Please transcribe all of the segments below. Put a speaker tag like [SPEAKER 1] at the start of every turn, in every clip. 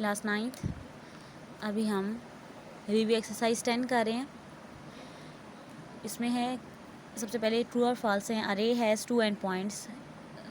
[SPEAKER 1] Class 9th। अभी हम review exercise 10 कर रहे हैं। इसमें है सबसे पहले ट्रू और फॉल्स हैं। अरे हैज़ टू एंड पॉइंट्स।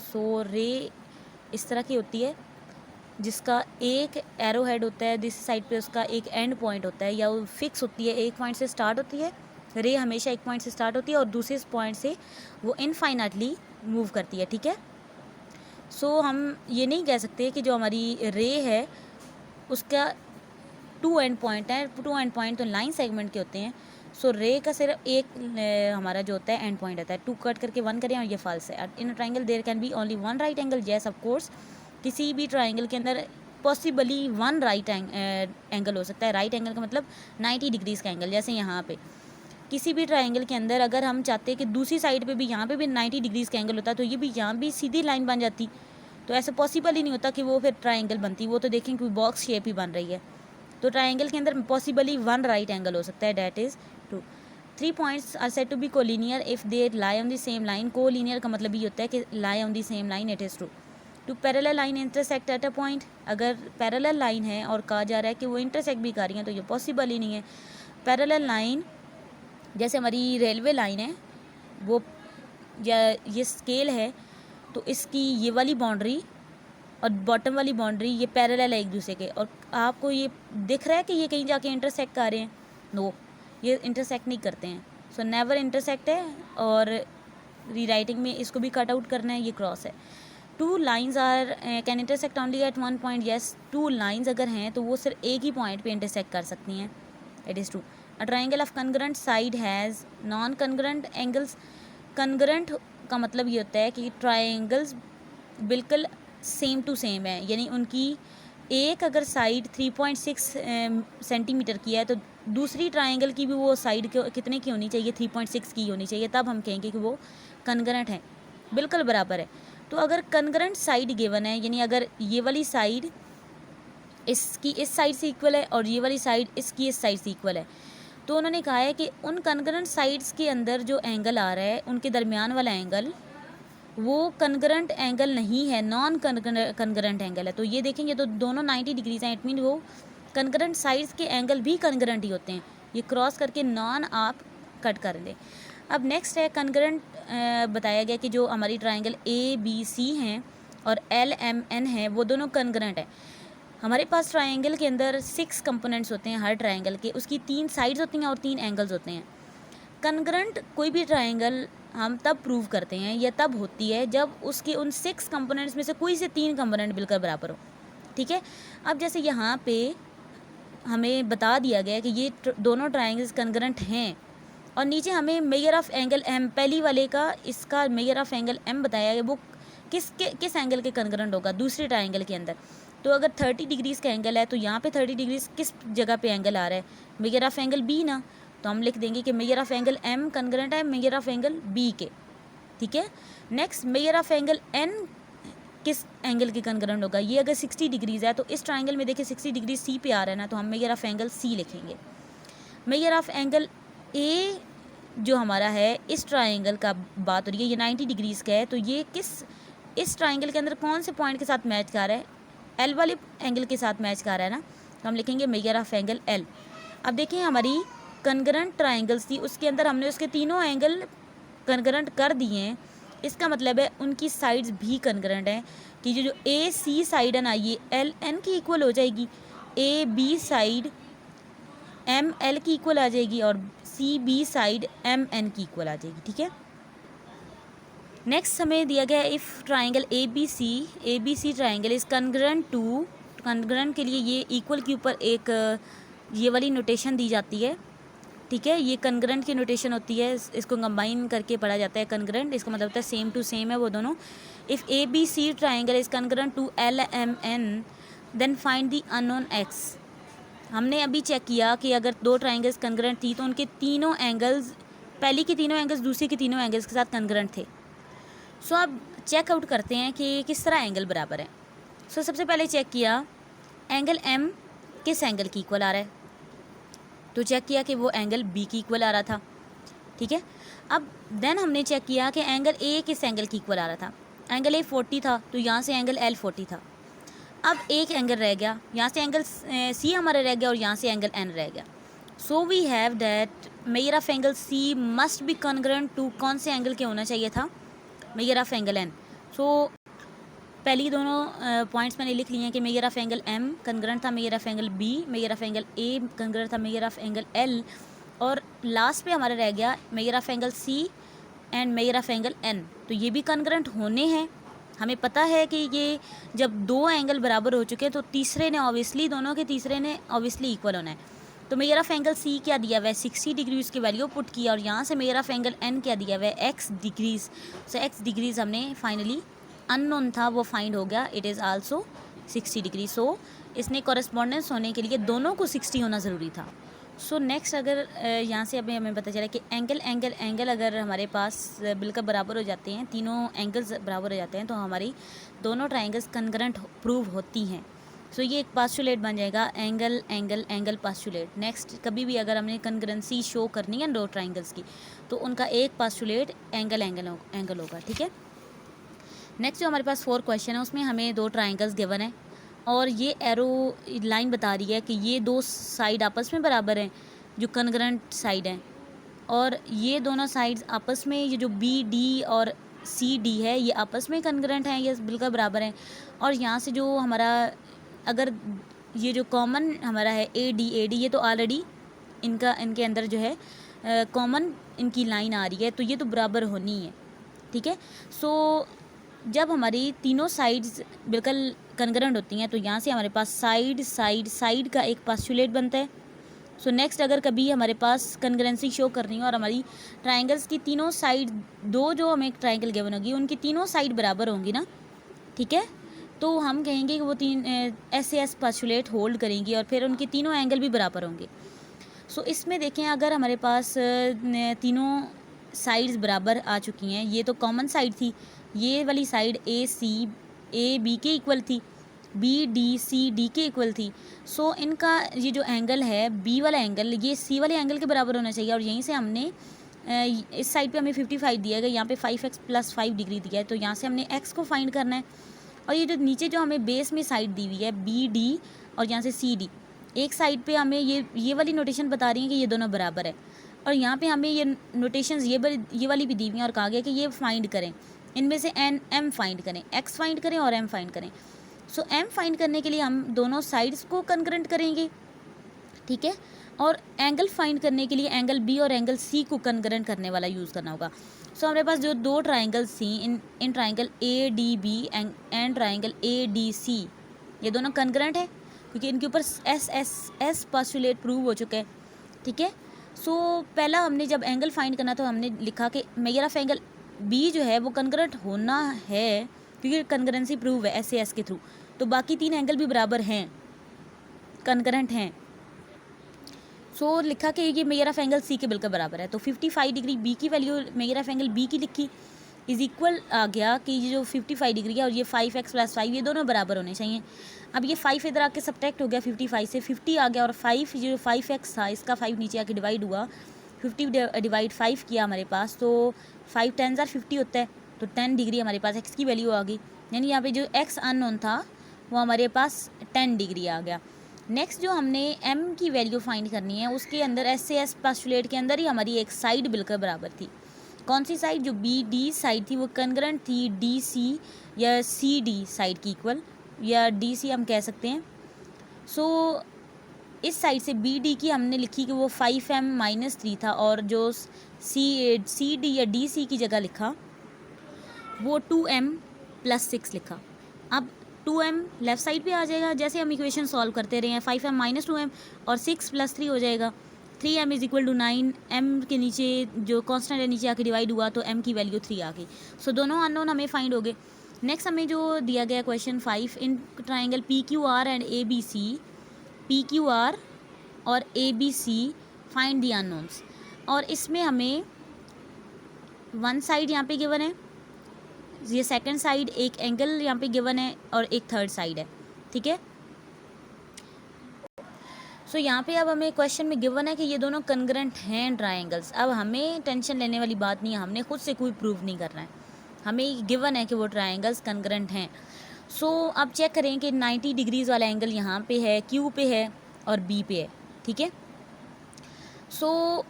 [SPEAKER 1] सो रे इस तरह की होती है जिसका एक एरो हेड होता है, दिस साइड पे उसका एक एंड पॉइंट होता है, या वो फिक्स होती है, एक पॉइंट से स्टार्ट होती है। रे हमेशा एक पॉइंट से स्टार्ट होती है और दूसरे पॉइंट से वो इनफाइनाइटली मूव करती है। ठीक है, सो हम ये नहीं कह सकते कि जो हमारी रे है उसका टू एंड पॉइंट है। टू एंड पॉइंट तो लाइन सेगमेंट के होते हैं। सो रे का सिर्फ एक हमारा जो होता है एंड पॉइंट होता है। टू कट करके वन करें और ये फॉल्स है। In triangle there can be only one right angle. Yes of course, किसी भी ट्राइंगल के अंदर पॉसिबली वन राइट एंगल हो सकता है। राइट एंगल का मतलब 90 डिग्रीज़ का एंगल। जैसे यहाँ पे किसी भी ट्राइंगल के अंदर अगर हम चाहते हैं कि दूसरी साइड पे भी यहाँ पे भी 90 डिग्रीज़ का एंगल होता है, तो ये भी यहाँ भी सीधी लाइन बन जाती। तो ऐसा पॉसिबल ही नहीं होता कि वो फिर ट्राइंगल बनती। वो तो देखें कि बॉक्स शेप ही बन रही है। तो ट्राइंगल के अंदर पॉसिबली वन राइट एंगल हो सकता है, that is true. 3 points are said to be collinear if they lie on the same line. Collinear का मतलब ये होता है कि lie on the same line, it is true. Two parallel line intersect at a point. अगर parallel line है और कहा जा रहा है कि वो इंटरसेक्ट भी कर रही हैं, तो ये पॉसिबल ही नहीं है। पैरेलल लाइन जैसे हमारी रेलवे लाइन है, वो या ये स्केल है, तो इसकी ये वाली बाउंड्री और बॉटम वाली बाउंड्री ये पैरेलल है एक दूसरे के, और आपको ये दिख रहा है कि ये कहीं जाके इंटरसेक्ट कर रहे हैं? नो, ये इंटरसेक्ट नहीं करते हैं। सो नेवर इंटरसेक्ट है, और रीराइटिंग में इसको भी कट आउट करना है, ये क्रॉस है। Two lines are can intersect only at one point. Yes, two lines अगर हैं तो वो सिर्फ एक ही पॉइंट पे इंटरसेक्ट कर सकती हैं, it is true. A triangle of congruent side has non congruent angles. Congruent का मतलब ये होता है कि ट्राइंगल्स बिल्कुल सेम टू सेम है, यानी उनकी एक अगर साइड 3.6 सेंटीमीटर की है तो दूसरी ट्राइंगल की भी वो साइड कितने की होनी चाहिए? 3.6 की होनी चाहिए, तब हम कहेंगे कि वो कनग्रेंट है, बिल्कुल बराबर है। तो अगर कनग्रेंट साइड गिवन है, यानी अगर ये वाली साइड इसकी इस साइड से इक्वल है और ये वाली साइड इसकी इस साइड से इक्वल है, तो उन्होंने कहा है कि उन कनग्रेंट साइड्स के अंदर जो एंगल आ रहा है उनके दरमियान वाला एंगल वो कनग्रेंट एंगल नहीं है, नॉन कनग्रेंट एंगल है। तो ये देखेंगे तो दोनों 90 डिग्रीज हैं, इट मीन वो कनग्रेंट साइड्स के एंगल भी कनग्रेंट ही होते हैं। ये क्रॉस करके नॉन आप कट कर दें। अब नेक्स्ट है कनग्रेंट। बताया गया कि जो हमारी ट्राइंगल ABC हैं और LMN है वो दोनों कनग्रेंट हैं। हमारे पास ट्राइंगल के अंदर 6 कंपोनेंट्स होते हैं हर ट्राइंगल के, उसकी 3 साइड्स होती हैं और 3 एंगल्स होते हैं। कनग्रेंट कोई भी ट्राइंगल हम तब प्रूव करते हैं या तब होती है जब उसके उन 6 कंपोनेंट्स में से कोई से 3 कंपोनेंट बिल्कुल बराबर हो। ठीक है, अब जैसे यहाँ पे हमें बता दिया गया कि ये दोनों ट्राइंगल्स कनग्रेंट हैं, और नीचे हमें मेजर ऑफ एंगल M, पहली वाले का इसका मेजर ऑफ एंगल M बताया गया, वो किस एंगल के कनग्रेंट होगा दूसरे ट्राइंगल के अंदर। तो अगर 30 डिग्रीज़ का एंगल है तो यहाँ पे 30 डिग्रीज़ किस जगह पे एंगल आ रहा है? मेजर ऑफ एंगल B ना, तो हम लिख देंगे कि मेजर ऑफ एंगल M कनग्रेंट है मेजर ऑफ एंगल B के। ठीक है, next major of angle N किस एंगल के कनग्रेंट होगा? ये अगर 60 डिग्रीज़ है तो इस ट्राइंगल में देखिए 60 डिग्री C पे आ रहा है ना, तो हम मेजर ऑफ एंगल C लिखेंगे। मेजर ऑफ एंगल A जो हमारा है इस ट्राइंगल का बात हो रही है, ये 90 डिग्रीज़ का है, तो ये इस ट्राइंगल के अंदर कौन से पॉइंट के साथ मैच कर रहा है? L वाले एंगल के साथ मैच कर रहा है ना, तो हम लिखेंगे मेजर ऑफ एंगल L। अब देखिए हमारी कनग्रेंट ट्राइंगल्स थी, उसके अंदर हमने उसके तीनों एंगल कनग्रेंट कर दिए हैं। इसका मतलब है उनकी साइड्स भी कनग्रेंट हैं कि जो AC साइड है ना, ये LN की इक्वल हो जाएगी, AB साइड ML की इक्वल आ जाएगी और CB साइड MN की इक्वल आ जाएगी। ठीक है, नेक्स्ट हमें दिया गया if triangle ABC triangle is congruent to, congruent के लिए ये इक्वल के ऊपर एक ये वाली नोटेशन दी जाती है। ठीक है, ये कनग्रेंट की नोटेशन होती है, इसको कंबाइन करके पढ़ा जाता है कनग्रेंट, इसका मतलब होता है सेम टू सेम है वो दोनों। If ABC triangle is congruent to LMN then find the unknown X। हमने अभी चेक किया कि अगर दो ट्राइंगल्स कनग्रेंट थी तो उनके तीनों एंगल्स, पहली के तीनों एंगल्स दूसरी के तीनों एंगल्स के साथ कनग्रेंट थे। सो अब चेक आउट करते हैं कि किस तरह एंगल बराबर है। सो सबसे पहले चेक किया एंगल M किस एंगल की इक्वल आ रहा है, तो चेक किया कि वो एंगल B की इक्वल आ रहा था। ठीक है, अब देन हमने चेक किया कि एंगल A किस एंगल की इक्वल आ रहा था। एंगल A 40 था, तो यहाँ से एंगल L 40 था। अब एक एंगल रह गया, यहाँ से एंगल सी हमारा रह गया और यहाँ से एंगल एन रह गया। So we have that measure of angle C must be congruent to कौन से एंगल के होना चाहिए था, measure of angle N. So पहली दोनों पॉइंट्स मैंने लिख लिए हैं कि measure of angle M congruent था measure of angle B, measure of angle A congruent था मेजर ऑफ एंगल एल, और लास्ट पे हमारा रह गया measure of angle C and measure of angle N. तो ये भी कॉन्ग्रुएंट होने हैं। हमें पता है कि ये जब दो एंगल बराबर हो चुके हैं तो तीसरे ने ऑब्वियसली, दोनों के तीसरे ने ऑब्वियसली इक्वल होना है। तो मेजर ऑफ एंगल सी क्या दिया हुआ है 60 डिग्री, उसकी वैल्यू पुट किया, और यहाँ से मेजर ऑफ एंगल एन क्या दिया हुआ है x डिग्रीज। सो x डिग्रीज हमने फाइनली अननोन था वो फाइंड हो गया, इट इज़ आल्सो 60 डिग्री। सो इसने कॉरेस्पॉन्डेंस होने के लिए दोनों को 60 होना ज़रूरी था। सो नेक्स्ट अगर यहाँ से अभी हमें पता चला कि एंगल अगर हमारे पास बिल्कुल बराबर हो जाते हैं, तीनों एंगल्स बराबर हो जाते हैं, तो हमारी दोनों ट्राइंगल्स कॉन्ग्रुएंट प्रूव होती हैं। सो ये एक पास्टुलेट बन जाएगा, एंगल पास्टुलेट। नेक्स्ट कभी भी अगर हमने कॉन्ग्रुएंसी शो करनी है दो ट्राइंगल्स की, तो उनका एक पास्टुलेट एंगल होगा, ठीक है। नेक्स्ट जो हमारे पास 4 क्वेश्चन है उसमें हमें दो ट्राइंगल्स गिवन है और ये एरो लाइन बता रही है कि ये दो साइड आपस में बराबर हैं, जो कॉन्ग्रुएंट साइड हैं, और ये दोनों साइड्स आपस में, ये जो बी डी और सी डी है ये आपस में कॉन्ग्रुएंट हैं, ये बिल्कुल बराबर हैं। और यहाँ से जो हमारा अगर ये जो कॉमन हमारा है ए डी ये तो ऑलरेडी इनके अंदर जो है कॉमन इनकी लाइन आ रही है, तो ये तो बराबर होनी है, ठीक है। सो जब हमारी तीनों साइड्स बिल्कुल कॉन्ग्रुएंट होती हैं तो यहाँ से हमारे पास साइड का एक पास्टुलेट बनता है। सो नेक्स्ट अगर कभी हमारे पास कॉन्ग्रुएंसी शो करनी हो और हमारी ट्राइंगल्स की तीनों साइड, दो जो हमें एक ट्राइंगल गिवन होगी उनकी तीनों साइड बराबर होंगी ना, ठीक है, तो हम कहेंगे कि वो तीन एस पास्टुलेट होल्ड करेंगी और फिर उनके तीनों एंगल भी बराबर होंगे। सो इसमें देखें अगर हमारे पास तीनों साइड्स बराबर आ चुकी हैं, ये तो कॉमन साइड थी, ये वाली साइड ए बी के इक्वल थी, बी डी सी डी के इक्वल थी। सो इनका ये जो एंगल है बी वाला एंगल ये सी वाले एंगल के बराबर होना चाहिए, और यहीं से हमने इस साइड पे हमें 55 दिया गया, यहाँ पे 5x + 5 डिग्री दिया है, तो यहाँ से हमने x को फाइंड करना है। और ये जो नीचे जो हमें बेस में साइड दी हुई है बी डी और यहाँ से सी डी, एक साइड पे हमें ये वाली नोटेशन बता रही है कि ये दोनों बराबर है, और यहाँ पे हमें ये नोटेशंस ये वाली भी दी हुई हैं और कहा गया कि ये फाइंड करें, इनमें से एम फाइंड करें, एक्स फाइंड करें और एम फाइंड करें। सो एम फाइंड करने के लिए हम दोनों साइड्स को कॉन्ग्रुएंट करेंगे, ठीक है, और एंगल फाइंड करने के लिए एंगल बी और एंगल सी को कॉन्ग्रुएंट करने वाला यूज़ करना होगा। सो हमारे पास जो दो ट्राइंगल्स थी in triangle A D B and triangle A D C, ये दोनों कॉन्ग्रुएंट है क्योंकि इनके ऊपर एस पास्टुलेट प्रूव हो चुका है, ठीक है। सो पहला हमने जब एंगल फाइंड करना तो हमने लिखा कि मेजर ऑफ एंगल बी जो है वो कॉन्ग्रुएंट होना है क्योंकि कॉन्ग्रुएंसी प्रूव है एस के थ्रू, तो बाकी तीन एंगल भी बराबर हैं, कॉन्ग्रुएंट हैं। सो लिखा कि ये मेजर ऑफ एंगल सी के बिल्कुल बराबर है, तो 55 डिग्री बी की value measure of angle B की लिखी इज इक्वल आ गया कि ये जो 55 डिग्री है और ये 5x + 5 ये दोनों बराबर होने चाहिए। अब ये 5 इधर आके सब्ट्रैक्ट हो गया 55 से, 50 आ गया, और 5 जो 5x था इसका 5 नीचे आके डिवाइड हुआ, 50 डिवाइड 5 किया हमारे पास, तो 5 10 50 होता है, तो 10 डिग्री हमारे पास x की वैल्यू आ गई, यानी यहाँ पे जो x अननोन था वो हमारे पास 10 डिग्री आ गया। नेक्स्ट जो हमने m की वैल्यू फाइंड करनी है उसके अंदर एस पास्टुलेट के अंदर ही हमारी एक साइड बिल्कुल बराबर थी। कौन सी साइड? जो बी डी साइड थी वो कॉन्ग्रुएंट थी डी सी या सी डी साइड की इक्वल, या डी सी हम कह सकते हैं। सो इस साइड से बी डी की हमने लिखी कि वो 5m - 3 था, और जो सी डी या डी सी की जगह लिखा वो 2m + 6 लिखा। अब 2m लेफ़्ट साइड पे आ जाएगा, जैसे हम इक्वेशन सॉल्व करते रहे हैं 5m - 2m और 6 + 3 हो जाएगा, 3m = 9, m के नीचे जो कांस्टेंट है नीचे आके डिवाइड हुआ तो m की वैल्यू 3 आ गई। सो दोनों अननोन हमें फाइंड हो गए। नेक्स्ट हमें जो दिया गया question 5, in triangle PQR and ABC, PQR और ABC फाइंड द अननोन्स, और इसमें हमें वन साइड यहाँ पे गिवन है, ये सेकंड साइड, एक एंगल यहाँ पे गिवन है और एक थर्ड साइड है, ठीक है। सो यहाँ पे अब हमें क्वेश्चन में गिवन है कि ये दोनों कॉन्ग्रुएंट हैं ट्रायंगल्स। अब हमें टेंशन लेने वाली बात नहीं है, हमने खुद से कोई प्रूव नहीं करना है, हमें गिवन है कि वो ट्रायंगल्स कॉन्ग्रुएंट हैं। सो अब चेक करें कि 90 डिग्रीज़ वाला एंगल यहाँ पे है, क्यू पे है और बी पे है, ठीक है। सो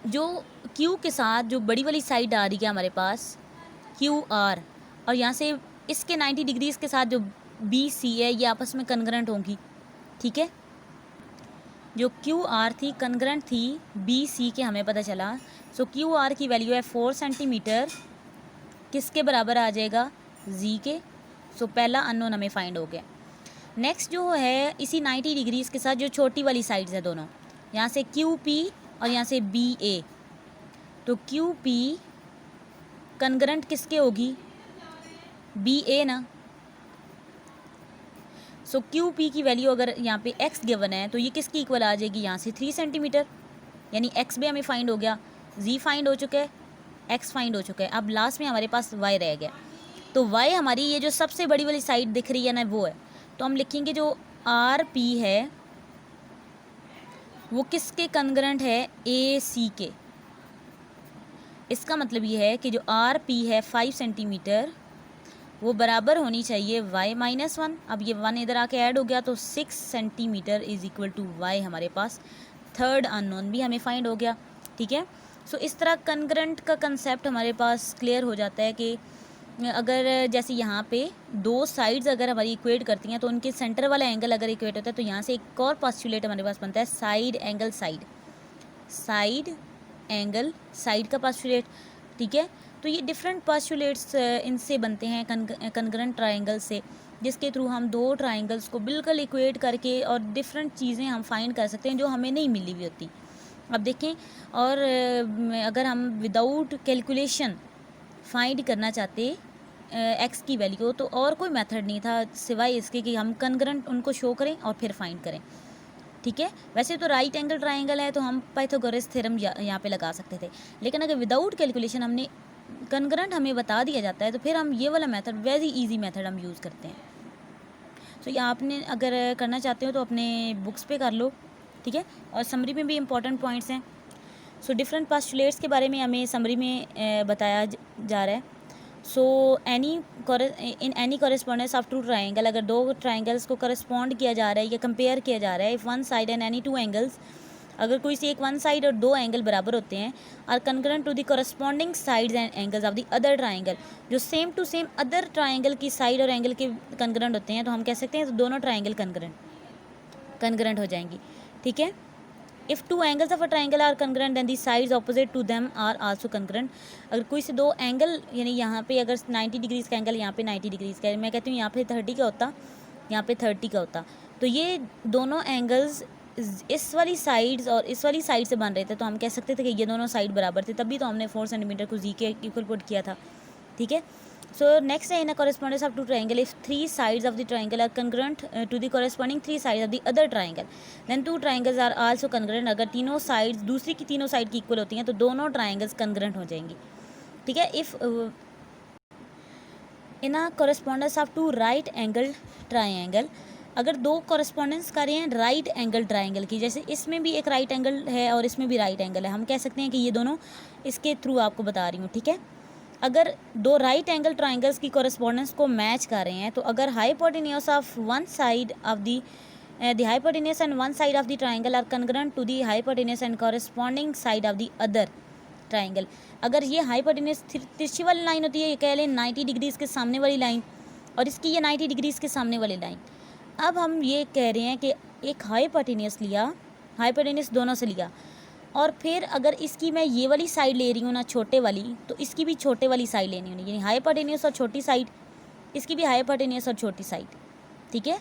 [SPEAKER 1] जो क्यू के साथ जो बड़ी वाली साइड आ रही है हमारे पास क्यू आर, और यहाँ से इसके 90 डिग्रीज़ के साथ जो बी सी है ये आपस में कन्ग्रेंट होंगी, ठीक है। जो क्यू आर थी कन्ग्रेंट थी बी सी के, हमें पता चला। सो क्यू आर की वैल्यू है 4 सेंटीमीटर, किसके बराबर आ जाएगा, जी के। सो पहला अननोन हमें फाइंड हो गया। नेक्स्ट जो है इसी 90 डिग्रीज़ के साथ जो छोटी वाली साइड्स है दोनों, यहाँ से क्यू पी और यहाँ से बी ए, तो क्यू पी कन्ग्रेंट किसके होगी, बी ए ना। सो क्यू पी की वैल्यू अगर यहाँ पे एक्स गिवन है तो ये किसकी इक्वल आ जाएगी, यहाँ से 3 सेंटीमीटर, यानी एक्स भी हमें फाइंड हो गया, जी फाइंड हो चुका है, एक्स फाइंड हो चुका है। अब लास्ट में हमारे पास वाई रह गया। तो वाई हमारी ये जो सबसे बड़ी वाली साइड दिख रही है ना वो है, तो हम लिखेंगे जो आर पी है वो किसके कन्ग्रेंट है, ए सी के। इसका मतलब ये है कि जो आर पी है 5 सेंटीमीटर वो बराबर होनी चाहिए y माइनस 1। अब ये 1 इधर आके ऐड हो गया तो 6 centimetre is equal to y हमारे पास थर्ड अननोन भी हमें फाइंड हो गया, ठीक है। सो इस तरह कन्ग्रेंट का कंसेप्ट हमारे पास क्लियर हो जाता है कि अगर जैसे यहाँ पे दो साइड्स अगर हमारी इक्वेट करती हैं तो उनके सेंटर वाला एंगल अगर इक्वेट होता है तो यहाँ से एक और पोस्टुलेट हमारे पास बनता है side angle side, side angle side का पोस्टुलेट, ठीक है। तो ये डिफरेंट पोस्टुलेट्स इनसे बनते हैं कन्ग्रेंट ट्रायंगल से, जिसके थ्रू हम दो ट्रायंगल्स को बिल्कुल इक्वेट करके और डिफरेंट चीज़ें हम फाइंड कर सकते हैं जो हमें नहीं मिली हुई होती। अब देखें, और अगर हम विदाउट कैलकुलेशन फाइंड करना चाहते एक्स की वैल्यू तो और कोई मेथड नहीं था सिवाय इसके कि हम कन्ग्रेंट उनको शो करें और फिर फाइंड करें, ठीक है। वैसे तो राइट एंगल ट्रायंगल है तो हम पाइथागोरस थ्योरम यहाँ पे लगा सकते थे, लेकिन अगर विदाउट कैलकुलेशन हमने कन्ग्रेंट हमें बता दिया जाता है तो फिर हम ये वाला मेथड, वेरी इजी मेथड हम यूज़ करते हैं। सो ये आपने अगर करना चाहते हो तो अपने बुक्स पे कर लो, ठीक है। और समरी में भी इंपॉर्टेंट पॉइंट्स हैं। सो डिफरेंट पोस्टुलेट्स के बारे में हमें समरी में बताया जा रहा है। So in any correspondence of two triangle, अगर दो ट्राइंगल्स को करस्पॉन्ड किया जा रहा है या कंपेयर किया जा रहा है, if one side and any two angles, अगर कोई से एक वन साइड और दो एंगल बराबर होते हैं, are congruent to the corresponding sides and angles of the other triangle, जो same to same other triangle की साइड और एंगल के कन्ग्रेंट होते हैं, तो हम कह सकते हैं तो दोनों ट्राइंगल कन्ग्रेंट हो जाएंगी, ठीक है। If two angles of a triangle are congruent then the sides opposite to them are also congruent, अगर कोई से दो एंगल, यानी यहाँ पे अगर 90 डिग्रीज़ का एंगल, यहाँ पे 90 डिग्रीज़ का, मैं कहती हूँ यहाँ पे 30 का होता, यहाँ पे 30 का होता, तो ये दोनों एंगल्स इस वाली साइड्स और इस वाली साइड से बन रहे थे, तो हम कह सकते थे कि ये दोनों साइड बराबर थे, तभी तो हमने 4 सेंटीमीटर को जी के इक्वल पुट किया था, ठीक है। सो नेक्स्ट है in a correspondence of two triangle, if 3 sides of the triangle are congruent to the corresponding 3 sides of the other triangle, then 2 triangles are also congruent, अगर तीनों sides दूसरी की तीनों साइड की इक्वल होती हैं तो दोनों ट्राइंगल्स कन्ग्रेंट हो जाएंगी, ठीक है। If in a correspondence of two right angle triangle, अगर दो कॉरेस्पॉन्डेंस कर रहे हैं राइट एंगल ट्राइंगल की, जैसे इसमें भी एक राइट एंगल है और इसमें भी राइट एंगल है, हम कह सकते हैं कि ये दोनों, इसके थ्रू आपको बता रही हूँ, ठीक है। अगर दो राइट एंगल ट्राइंगल्स की कॉरेस्पॉन्डेंस को मैच कर रहे हैं तो अगर hypotenuse of one side of the hypotenuse and one side of the triangle are congruent to the hypotenuse and corresponding side of the other triangle, अगर ये हाइपोटेन्यूज तिरछी वाली लाइन होती है, ये कह लें 90 डिग्रीज़ के सामने वाली लाइन, और इसकी ये 90 डिग्रीज़ के सामने वाली लाइन, अब हम ये कह रहे हैं कि एक हाइपोटेन्यूज लिया, हाइपोटेन्यूज दोनों से लिया, और फिर अगर इसकी मैं ये वाली साइड ले रही हूँ ना छोटे वाली, तो इसकी भी छोटे वाली साइड लेनी होगी, यानी हाइपोटेन्यूज और छोटी साइड, इसकी भी हाइपोटेन्यूज और छोटी साइड, ठीक है।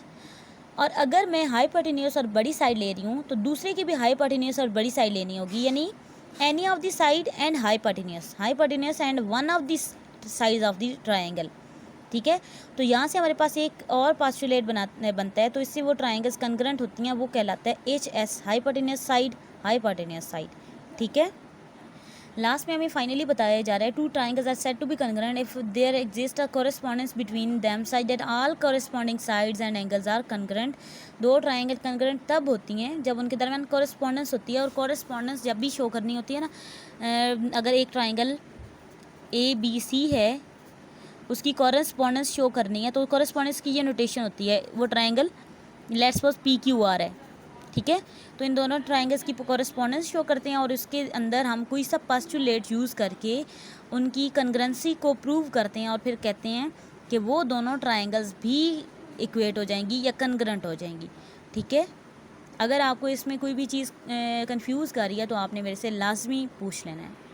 [SPEAKER 1] और अगर मैं हाइपोटेन्यूज और बड़ी साइड ले रही हूँ तो दूसरे की भी हाइपोटेन्यूज और बड़ी साइड लेनी होगी, यानी any of the side and hypotenuse and one of the side of the triangle, ठीक है। तो यहाँ से हमारे पास एक और पोस्टुलेट बनता है, तो इससे वो ट्राइंगल्स कन्ग्रेंट होती हैं, वो कहलाता है HS, हाइपोटेन्यूज साइड, ठीक है। लास्ट में हमें फाइनली बताया जा रहा है two triangles are said to be congruent if there exist a correspondence between them such that all corresponding sides and angles are congruent, दो ट्राइंगल कन्ग्रेंट तब होती हैं जब उनके दरमियान कॉरेस्पॉन्डेंस होती है, और कॉरेस्पॉन्डेंस जब भी शो करनी होती है ना, अगर एक ट्राइंगल ABC है उसकी कॉरेस्पॉन्डेंस शो करनी है, तो कॉरेस्पॉन्डेंस की ये नोटेशन होती है, वो ट्राइंगल लेट्स सपोज PQR है, ठीक है। तो इन दोनों ट्राइंगल्स की कॉरेस्पॉन्डेंस शो करते हैं और उसके अंदर हम कोई सा पोस्टुलेट यूज़ करके उनकी कंग्रेंसी को प्रूव करते हैं और फिर कहते हैं कि वो दोनों ट्राइंगल्स भी इक्वेट हो जाएंगी या कंग्रेंट हो जाएंगी, ठीक है। अगर आपको इसमें कोई भी चीज़ कंफ्यूज कर रही है तो आपने मेरे से लाजमी पूछ लेना है।